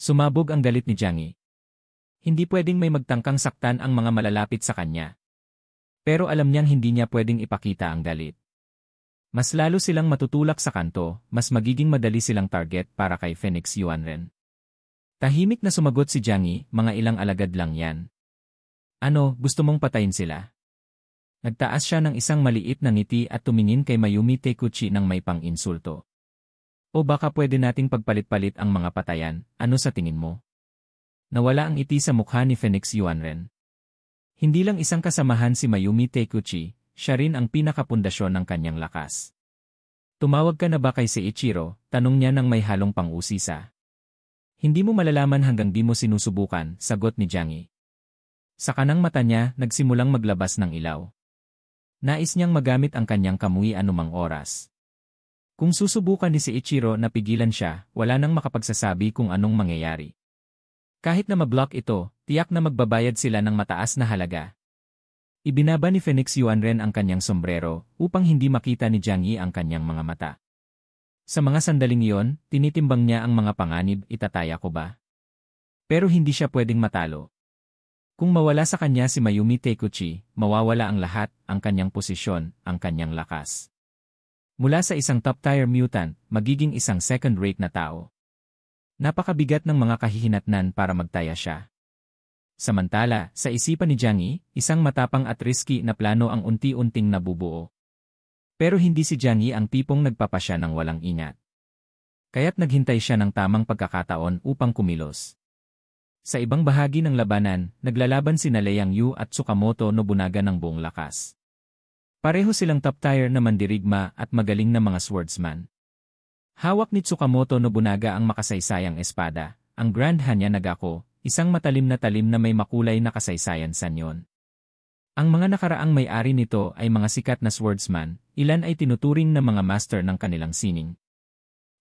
Sumabog ang galit ni Jiang Yi. Hindi pwedeng may magtangkang saktan ang mga malalapit sa kanya. Pero alam niyang hindi niya pwedeng ipakita ang galit. Mas lalo silang matutulak sa kanto, mas magiging madali silang target para kay Phoenix Yuanren. Tahimik na sumagot si Jiang Yi, mga ilang alagad lang yan. Ano, gusto mong patayin sila? Nagtaas siya ng isang maliit na ngiti at tumingin kay Mayumi Takuchi ng may pang-insulto. O baka pwede nating pagpalit-palit ang mga patayan, ano sa tingin mo? Nawala ang ngiti sa mukha ni Phoenix Yuanren. Hindi lang isang kasamahan si Mayumi Takuchi, siya rin ang pinakapundasyon ng kanyang lakas. Tumawag ka na ba kay Seiichiro? Tanong niya ng may halong pang-usisa. Hindi mo malalaman hanggang di mo sinusubukan, sagot ni Jiang Yi. Sa kanang mata niya, nagsimulang maglabas ng ilaw. Nais niyang magamit ang kanyang kamui anumang oras. Kung susubukan ni Seiichiro na pigilan siya, wala nang makapagsasabi kung anong mangyayari. Kahit na mablock ito, tiyak na magbabayad sila ng mataas na halaga. Ibinaba ni Phoenix Yuanren ang kanyang sombrero upang hindi makita ni Jiang Yi ang kanyang mga mata. Sa mga sandaling iyon, tinitimbang niya ang mga panganib, itataya ko ba? Pero hindi siya pwedeng matalo. Kung mawala sa kanya si Mayumi Takuchi, mawawala ang lahat, ang kanyang posisyon, ang kanyang lakas. Mula sa isang top-tier mutant, magiging isang second-rate na tao. Napakabigat ng mga kahihinatnan para magtaya siya. Samantala, sa isipan ni Jiang Yi, isang matapang at risky na plano ang unti-unting nabubuo. Pero hindi si Jiang Yi ang tipong nagpapasya ng walang ingat. Kaya't naghintay siya ng tamang pagkakataon upang kumilos. Sa ibang bahagi ng labanan, naglalaban sina Liang Yu at Tsukamoto Nobunaga ng buong lakas. Pareho silang top-tier na mandirigma at magaling na mga swordsman. Hawak ni Tsukamoto Nobunaga ang makasaysayang espada, ang Grand Hanya Nagako, isang matalim na talim na may makulay na kasaysayan sa nyon. Ang mga nakaraang may-ari nito ay mga sikat na swordsman, ilan ay tinuturing na mga master ng kanilang sining.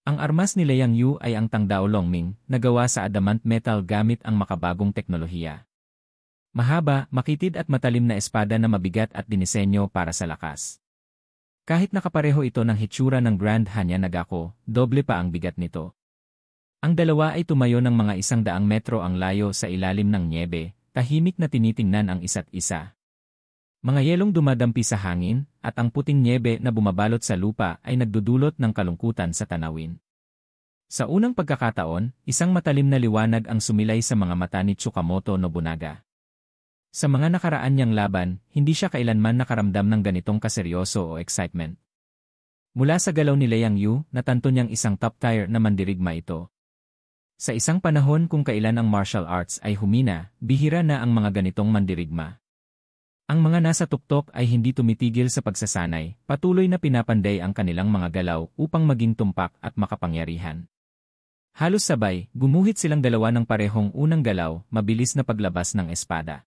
Ang armas ni Liang Yu ay ang Tangdao Longming, na gawa sa adamant metal gamit ang makabagong teknolohiya. Mahaba, makitid at matalim na espada na mabigat at dinisenyo para sa lakas. Kahit nakapareho ito ng hitsura ng Grand Hanya Nagako, doble pa ang bigat nito. Ang dalawa ay tumayo ng mga 100 metro ang layo sa ilalim ng nyebe, tahimik na tinitingnan ang isa't isa. Mga yelong dumadampi sa hangin, at ang puting nyebe na bumabalot sa lupa ay nagdudulot ng kalungkutan sa tanawin. Sa unang pagkakataon, isang matalim na liwanag ang sumilay sa mga mata ni Tsukamoto Nobunaga. Sa mga nakaraan niyang laban, hindi siya kailanman nakaramdam ng ganitong kaseryoso o excitement. Mula sa galaw ni Liang Yu, natanto niyang isang top-tier na mandirigma ito. Sa isang panahon kung kailan ang martial arts ay humina, bihira na ang mga ganitong mandirigma. Ang mga nasa tuktok ay hindi tumitigil sa pagsasanay, patuloy na pinapanday ang kanilang mga galaw upang maging tumpak at makapangyarihan. Halos sabay, gumuhit silang dalawa ng parehong unang galaw, mabilis na paglabas ng espada.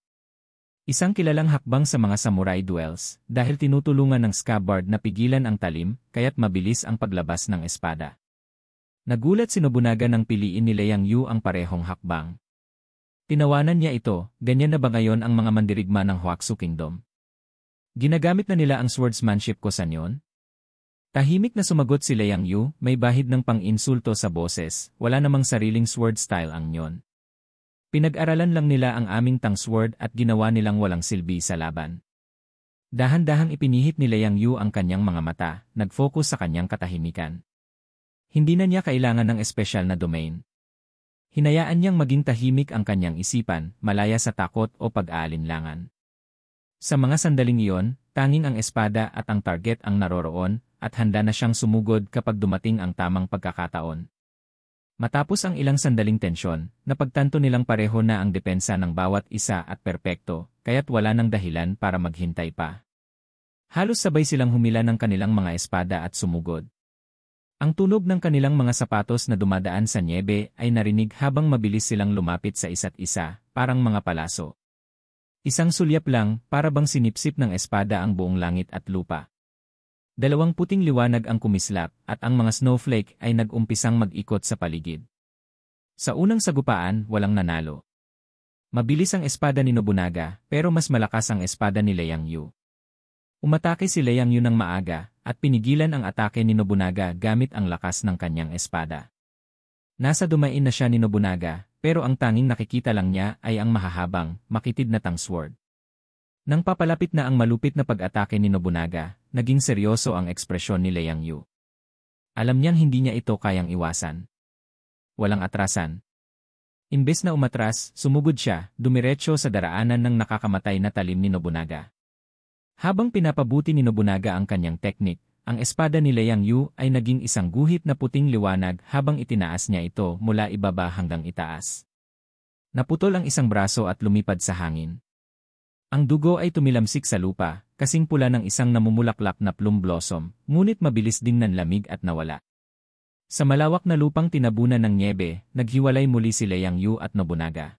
Isang kilalang hakbang sa mga samurai duels, dahil tinutulungan ng scabbard na pigilan ang talim, kaya't mabilis ang paglabas ng espada. Nagulat si Nobunaga nang piliin ni Liang Yu ang parehong hakbang. Tinawanan niya ito, ganyan na ba ngayon ang mga mandirigma ng Huaxu Kingdom? Ginagamit na nila ang swordsmanship ko sa nyon? Tahimik na sumagot si Liang Yu, may bahid ng pang-insulto sa boses, wala namang sariling sword style ang nyon. Pinag-aralan lang nila ang aming tang sword at ginawa nilang walang silbi sa laban. Dahan-dahang ipinihit ni Liang Yu ang kanyang mga mata, nag-focus sa kanyang katahimikan. Hindi na niya kailangan ng espesyal na domain. Hinayaan niyang maging tahimik ang kanyang isipan, malaya sa takot o pag-aalinlangan. Sa mga sandaling iyon, tanging ang espada at ang target ang naroroon, at handa na siyang sumugod kapag dumating ang tamang pagkakataon. Matapos ang ilang sandaling tensyon, napagtanto nilang pareho na ang depensa ng bawat isa at perpekto, kaya't wala nang dahilan para maghintay pa. Halos sabay silang humila ng kanilang mga espada at sumugod. Ang tunog ng kanilang mga sapatos na dumadaan sa nyebe ay narinig habang mabilis silang lumapit sa isa't isa, parang mga palaso. Isang sulyap lang, para bang sinipsip ng espada ang buong langit at lupa. Dalawang puting liwanag ang kumislap, at ang mga snowflake ay nag-umpisang mag-ikot sa paligid. Sa unang sagupaan, walang nanalo. Mabilis ang espada ni Nobunaga, pero mas malakas ang espada ni Liang Yu. Umatake si Liang Yu ng maaga, at pinigilan ang atake ni Nobunaga gamit ang lakas ng kanyang espada. Nasa dumain na siya ni Nobunaga, pero ang tanging nakikita lang niya ay ang mahahabang, makitid na tangsword. Nang papalapit na ang malupit na pag-atake ni Nobunaga, naging seryoso ang ekspresyon ni Liang Yu. Alam niyang hindi niya ito kayang iwasan. Walang atrasan. Imbes na umatras, sumugod siya, dumiretso sa daraanan ng nakakamatay na talim ni Nobunaga. Habang pinapabuti ni Nobunaga ang kanyang teknik, ang espada ni Liang Yu ay naging isang guhit na puting liwanag habang itinaas niya ito mula ibaba hanggang itaas. Naputol ang isang braso at lumipad sa hangin. Ang dugo ay tumilamsik sa lupa, kasing pula ng isang namumulaklak na plum blossom, ngunit mabilis ding nanlamig at nawala. Sa malawak na lupang tinabunan ng nyebe, naghiwalay muli si Liang Yu at Nobunaga.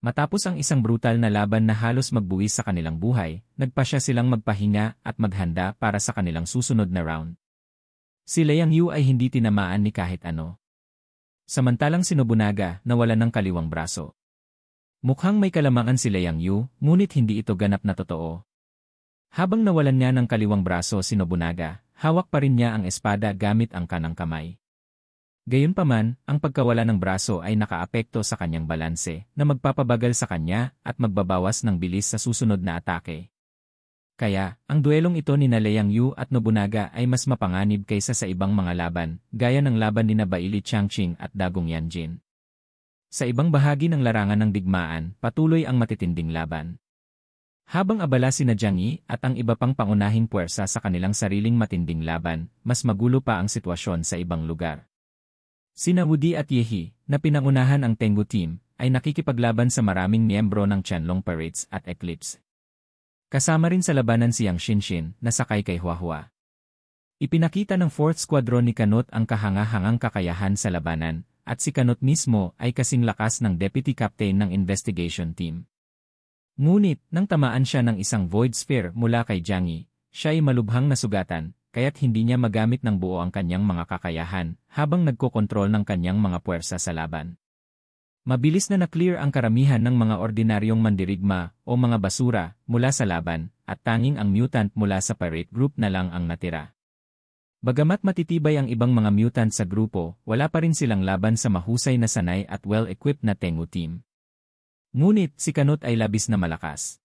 Matapos ang isang brutal na laban na halos magbuwis sa kanilang buhay, nagpasya silang magpahinga at maghanda para sa kanilang susunod na round. Si Liang Yu ay hindi tinamaan ni kahit ano. Samantalang si Nobunaga nawalan ng kaliwang braso. Mukhang may kalamangan si Liang Yu, ngunit hindi ito ganap na totoo. Habang nawalan niya ng kaliwang braso si Nobunaga, hawak pa rin niya ang espada gamit ang kanang kamay. Gayunpaman, ang pagkawala ng braso ay nakaapekto sa kanyang balanse na magpapabagal sa kanya at magbabawas ng bilis sa susunod na atake. Kaya, ang duelong ito ni Liang Yu at Nobunaga ay mas mapanganib kaysa sa ibang mga laban, gaya ng laban ni Baili Changqing at Dagong Yanjin. Sa ibang bahagi ng larangan ng digmaan, patuloy ang matitinding laban. Habang abala sina Jiang Yi at ang iba pang pangunahing puwersa sa kanilang sariling matinding laban, mas magulo pa ang sitwasyon sa ibang lugar. Sina Wudi at Yehi, na pinangunahan ang Tengu Team, ay nakikipaglaban sa maraming miyembro ng Qianlong Parades at Eclipse. Kasama rin sa labanan si Yang Shinshin, na sakay kay Huahua. Ipinakita ng 4th Squadron ni Kanot ang kahanga-hangang kakayahan sa labanan, at si Kanot mismo ay kasing lakas ng Deputy Captain ng Investigation Team. Ngunit, nang tamaan siya ng isang Void Sphere mula kay Jiang Yi, siya ay malubhang nasugatan, kaya't hindi niya magamit ng buo ang kanyang mga kakayahan habang nagkokontrol ng kanyang mga puwersa sa laban. Mabilis na na-clear ang karamihan ng mga ordinaryong mandirigma o mga basura mula sa laban at tanging ang mutant mula sa pirate group na lang ang natira. Bagamat matitibay ang ibang mga mutant sa grupo, wala pa rin silang laban sa mahusay na sanay at well-equipped na Tengu Team. Ngunit si Kanot ay labis na malakas.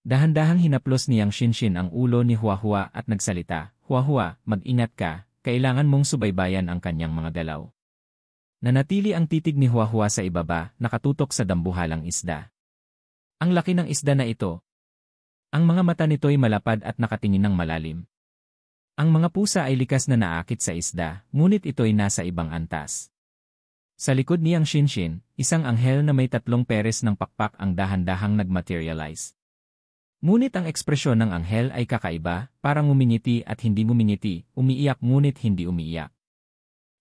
Dahan-dahang hinaplos ni Yang Shinshin ang ulo ni Huahua at nagsalita, "Huahua, mag-ingat ka, kailangan mong subaybayan ang kanyang mga galaw." Nanatili ang titig ni Huahua sa ibaba, nakatutok sa dambuhalang isda. Ang laki ng isda na ito. Ang mga mata nito'y malapad at nakatingin ng malalim. Ang mga pusa ay likas na naakit sa isda, ngunit ito'y nasa ibang antas. Sa likod ni Yang Shinshin, isang anghel na may 3 peres ng pakpak ang dahan-dahang nagmaterialize. Ngunit ang ekspresyon ng anghel ay kakaiba, parang ngumingiti at hindi ngumingiti, umiiyak ngunit hindi umiiyak.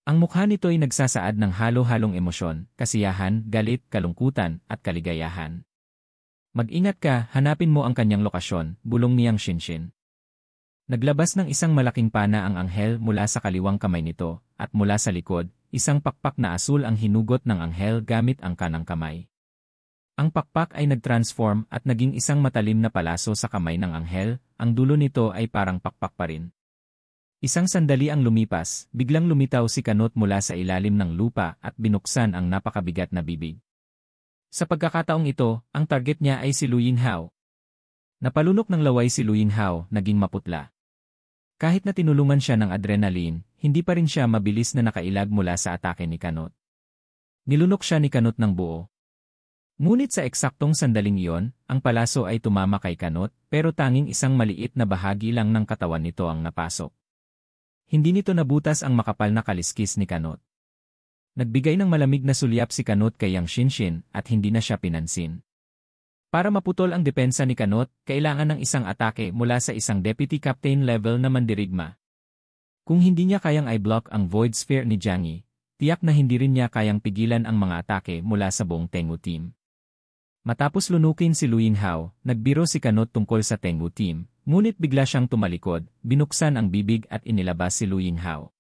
Ang mukha nito ay nagsasaad ng halo-halong emosyon, kasiyahan, galit, kalungkutan, at kaligayahan. Mag-ingat ka, hanapin mo ang kanyang lokasyon, bulong ni Yang Shinshin. Naglabas ng isang malaking pana ang anghel mula sa kaliwang kamay nito, at mula sa likod, isang pakpak na asul ang hinugot ng anghel gamit ang kanang kamay. Ang pakpak ay nag-transform at naging isang matalim na palaso sa kamay ng anghel, ang dulo nito ay parang pakpak pa rin. Isang sandali ang lumipas, biglang lumitaw si Kanot mula sa ilalim ng lupa at binuksan ang napakabigat na bibig. Sa pagkakataong ito, ang target niya ay si Lu Yinghao. Napalunok ng laway si Lu Yinghao, naging maputla. Kahit na tinulungan siya ng adrenaline, hindi pa rin siya mabilis na nakailag mula sa atake ni Kanot. Nilunok siya ni Kanot ng buo. Ngunit sa eksaktong sandaling iyon, ang palaso ay tumama kay Kanot, pero tanging isang maliit na bahagi lang ng katawan nito ang napasok. Hindi nito nabutas ang makapal na kaliskis ni Kanot. Nagbigay ng malamig na sulyap si Kanot kay Yang Shinshin at hindi na siya pinansin. Para maputol ang depensa ni Kanot, kailangan ng isang atake mula sa isang Deputy Captain level na mandirigma. Kung hindi niya kayang i-block ang Void Sphere ni Jiang Yi, tiyak na hindi rin niya kayang pigilan ang mga atake mula sa buong Tengu Team. Matapos lunukin si Lu Yinghao, nagbiro si Kanot tungkol sa Tengu Team, ngunit bigla siyang tumalikod, binuksan ang bibig at inilabas si Lu Yinghao.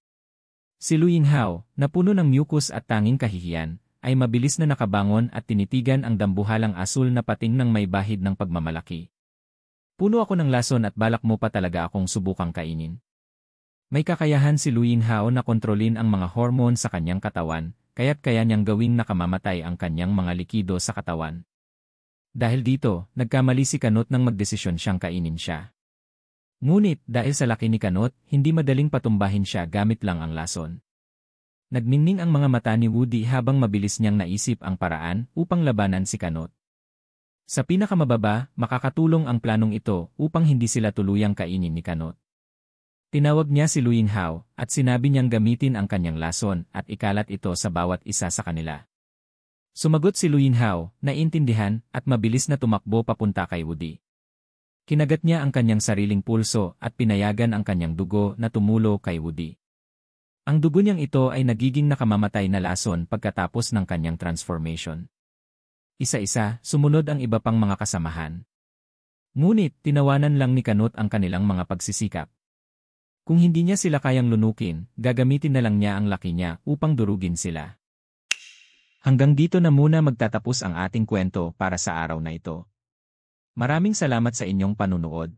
Si Lu Yinghao, na puno ng mucus at tanging kahihiyan, ay mabilis na nakabangon at tinitigan ang dambuhalang asul na pating ng may bahid ng pagmamalaki. "Puno ako ng lason at balak mo pa talaga akong subukang kainin." May kakayahan si Lu Yinghao na kontrolin ang mga hormone sa kanyang katawan, kaya't kaya niyang gawing nakamamatay ang kanyang mga likido sa katawan. Dahil dito, nagkamali si Kanot nang magdesisyon siyang kainin siya. Ngunit dahil sa laki ni Kanot, hindi madaling patumbahin siya gamit lang ang lason. Nagmingning ang mga mata ni Woody habang mabilis niyang naisip ang paraan upang labanan si Kanot. Sa pinakamababa, makakatulong ang planong ito upang hindi sila tuluyang kainin ni Kanot. Tinawag niya si Lu Yinghao at sinabi niyang gamitin ang kanyang lason at ikalat ito sa bawat isa sa kanila. Sumagot si Lu Yinghao, naiintindihan at mabilis na tumakbo papunta kay Woody. Kinagat niya ang kanyang sariling pulso at pinayagan ang kanyang dugo na tumulo kay Woody. Ang dugo niyang ito ay nagiging nakamamatay na lason pagkatapos ng kanyang transformation. Isa-isa, sumunod ang iba pang mga kasamahan. Ngunit, tinawanan lang ni Kanot ang kanilang mga pagsisikap. Kung hindi niya sila kayang lunukin, gagamitin na lang niya ang laki niya upang durugin sila. Hanggang dito na muna magtatapos ang ating kwento para sa araw na ito. Maraming salamat sa inyong panunood.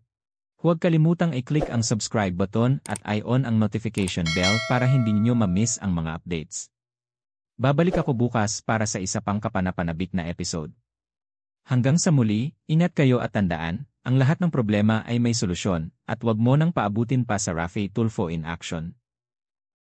Huwag kalimutang i-click ang subscribe button at i-on ang notification bell para hindi niyo ma-miss ang mga updates. Babalik ako bukas para sa isa pang kapanapanabik na episode. Hanggang sa muli, ingat kayo at tandaan, ang lahat ng problema ay may solusyon, at wag mo nang paabutin pa sa Rafi Tulfo in action.